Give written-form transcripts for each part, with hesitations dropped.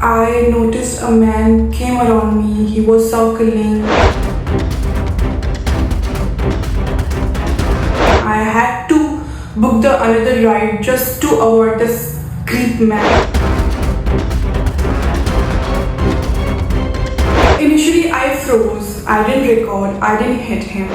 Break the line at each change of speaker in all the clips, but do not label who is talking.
I noticed a man came around me. He was circling. I had to book the another ride just to avoid this creep man. Initially, I froze. I didn't record. I didn't hit him.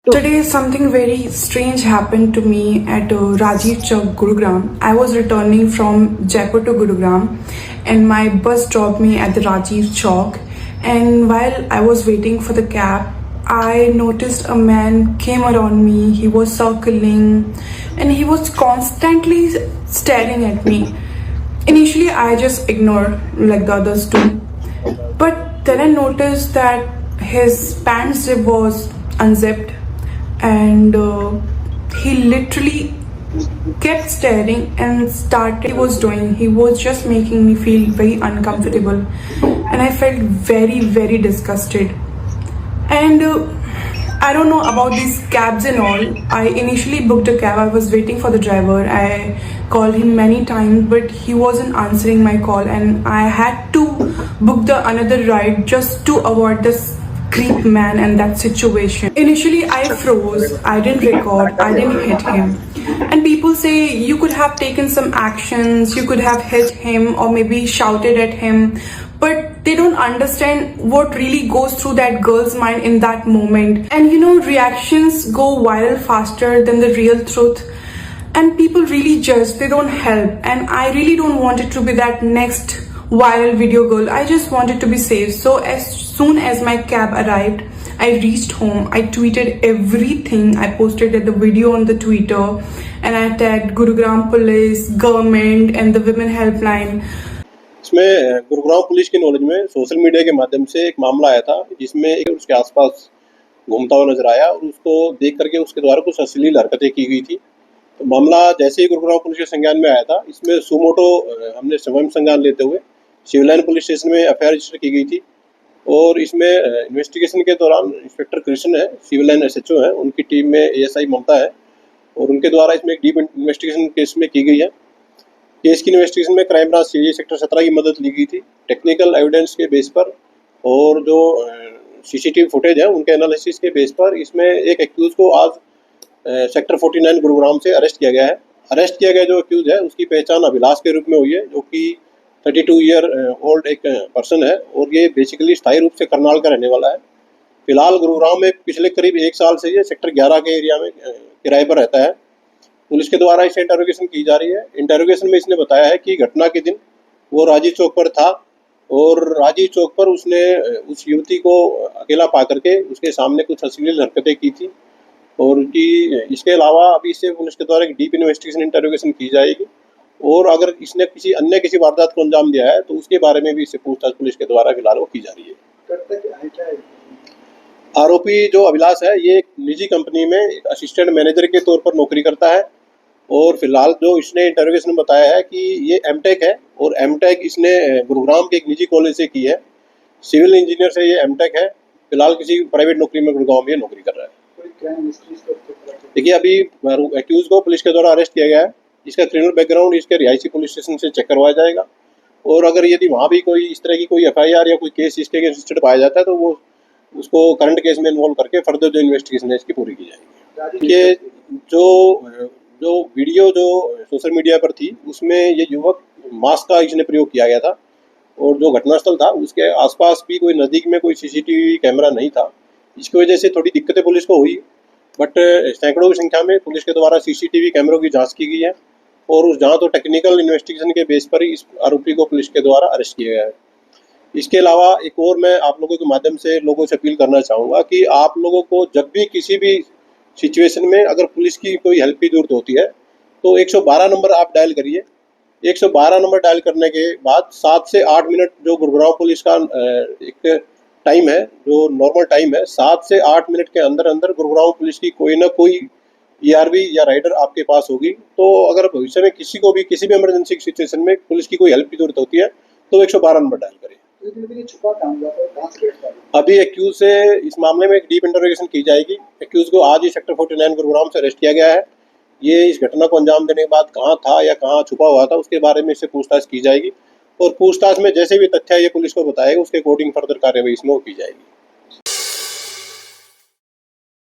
Today, something very strange happened to me at Rajiv Chowk, Gurugram. I was returning from Jaipur to Gurugram, and my bus dropped me at the Rajiv Chowk. And while I was waiting for the cab, I noticed a man came around me. He was circling, and he was constantly staring at me. Initially, I just ignored like the others do, but then I noticed that his pants zip was unzipped, and he literally kept staring and started he was just making me feel very uncomfortable, and I felt very disgusted. And I don't know about these cabs and all. I initially booked a cab. I was waiting for the driver. I called him many times, but he wasn't answering my call, and I had to book the another ride just to avoid this creep man and that situation. Initially, I froze. I didn't record. I didn't hit him. And people say you could have taken some actions. You could have hit him or maybe shouted at him, but they don't understand what really goes through that girl's mind in that moment. And reactions go viral faster than the real truth, and people really judge, they don't help. And I really don't want it to be that next viral video girl. I just wanted to be safe. So as soon as my cab arrived, I reached home. I tweeted everything. I posted the video on the Twitter, and I tagged Gurugram police, government, and the women helpline.
इसमें Gurugram police की knowledge में social media के माध्यम से एक मामला आया था जिसमें एक उसके आसपास घूमता हुआ नजर आया और उसको देख करके उसके द्वारा कुछ अश्लील हरकतें की गई थी। तो मामला जैसे ही गुरुग्राम पुलिस के संज्ञान में आया था, इसमें सुमोटो हमने स्वयं संज्ञान लेते हुए सिविल लाइन पुलिस स्टेशन में एफआईआर रजिस्टर की गई थी। और इसमें इन्वेस्टिगेशन के दौरान इंस्पेक्टर कृष्ण है, सिविल लाइन एसएचओ है, उनकी टीम में एएसआई ममता है, और उनके द्वारा इसमें एक डीप इन्वेस्टिगेशन केस में की गई है। केस की इन्वेस्टिगेशन में क्राइम ब्रांच सीआईए सेक्टर 17 की मदद ली गई थी टेक्निकल एविडेंस के बेस पर, और जो सीसीटीवी फुटेज है उनके एनालिसिस के बेस पर इसमें एक एक्यूज को आज सेक्टर 49 गुरुग्राम से अरेस्ट किया गया है। अरेस्ट किया गया जो एक्यूज है उसकी पहचान अभिलाष के रूप में हुई है, जो कि 32 ईयर ओल्ड एक पर्सन है, और ये बेसिकली स्थायी रूप से करनाल का रहने वाला है। फिलहाल गुरुग्राम में पिछले करीब 1 साल से ये सेक्टर 11 के एरिया में किराए पर रहता है। पुलिस के द्वारा इसे इंटरोगेशन की जा रही है। इंटरोगेशन में इसने बताया है कि घटना के दिन वो राजीव चौक पर था, और राजीव चौक पर उसने उस युवती को अकेला पा करके उसके सामने कुछ अश्लील हरकतें की थी, और इसके अलावा अभी इससे पुलिस के द्वारा एक डीप इन्वेस्टिगेशन इंटरोगेशन की जाएगी, और अगर इसने किसी वारदात को अंजाम दिया है तो उसके बारे में भी इससे पूछताछ पुलिस के द्वारा फिलहाल वो की जा रही है। आरोपी जो अभिलाष है, ये एक निजी कंपनी में असिस्टेंट मैनेजर के तौर पर नौकरी करता है, और फिलहाल जो इसने इंटरोगेशन में बताया है कि ये एमटेक है, और एमटेक इसने गुरुग्राम के एक निजी कॉलेज से की है। सिविल इंजीनियर से ये एमटेक है। फिलहाल किसी प्राइवेट नौकरी में गुरुग्राम में नौकरी कर रहा है। देखिए, अभी एक्यूज को पुलिस के द्वारा अरेस्ट किया गया है। इसका क्रिमिनल बैकग्राउंड इसके रिहायशी पुलिस स्टेशन से चेक करवाया जाएगा, और अगर यदि वहाँ भी कोई इस तरह की कोई एफआईआर या कोई केस इसके अगेंस्ट पाया जाता है तो वो उसको करंट केस में इन्वॉल्व करके फर्दर जो इन्वेस्टिगेशन है इसकी पूरी की जाएगी। ये जो वीडियो जो सोशल मीडिया पर थी उसमें ये युवक मास्क का इसने प्रयोग किया गया था, और जो घटनास्थल था उसके आसपास भी कोई नज़दीक में कोई सीसीटीवी कैमरा नहीं था। इसकी वजह से थोड़ी दिक्कतें पुलिस को हुई, बट सैकड़ों की संख्या में पुलिस के द्वारा सीसीटीवी कैमरों की जांच की गई है, और उस जांच और टेक्निकल इन्वेस्टिगेशन के बेस पर ही इस आरोपी को पुलिस के द्वारा अरेस्ट किया गया है। इसके अलावा एक और मैं आप लोगों के माध्यम से लोगों से अपील करना चाहूँगा कि आप लोगों को जब भी किसी भी सिचुएशन में अगर पुलिस की कोई हेल्प की जरूरत होती है तो 112 नंबर आप डायल करिए। 112 नंबर डायल करने के बाद 7 से 8 मिनट जो गुरुग्राम पुलिस का एक टाइम है, जो नॉर्मल टाइम है, 7 से 8 मिनट के अंदर अंदर गुरुग्राम पुलिस की कोई ना कोई ईआरवी या राइडर आपके पास होगी। तो अगर भविष्य में किसी को भी किसी भी इमरजेंसी सिचुएशन में पुलिस की कोई हेल्प की जरूरत होती है तो 112 नंबर डायल करिए। अभी एक्यूज से इस मामले में एक डीप इंटरोगेशन की जाएगी। एक्यूज को आज ही सेक्टर 49 गुरुग्राम से अरेस्ट किया गया है। ये इस घटना को अंजाम देने के बाद कहाँ था या कहाँ छुपा हुआ था, उसके बारे में इससे पूछताछ की जाएगी और पूछताछ में जैसे भी तथ्य ये पुलिस को बताएगा उसके अकॉर्डिंग फर्दर कार्रवाई इसमें की जाएगी।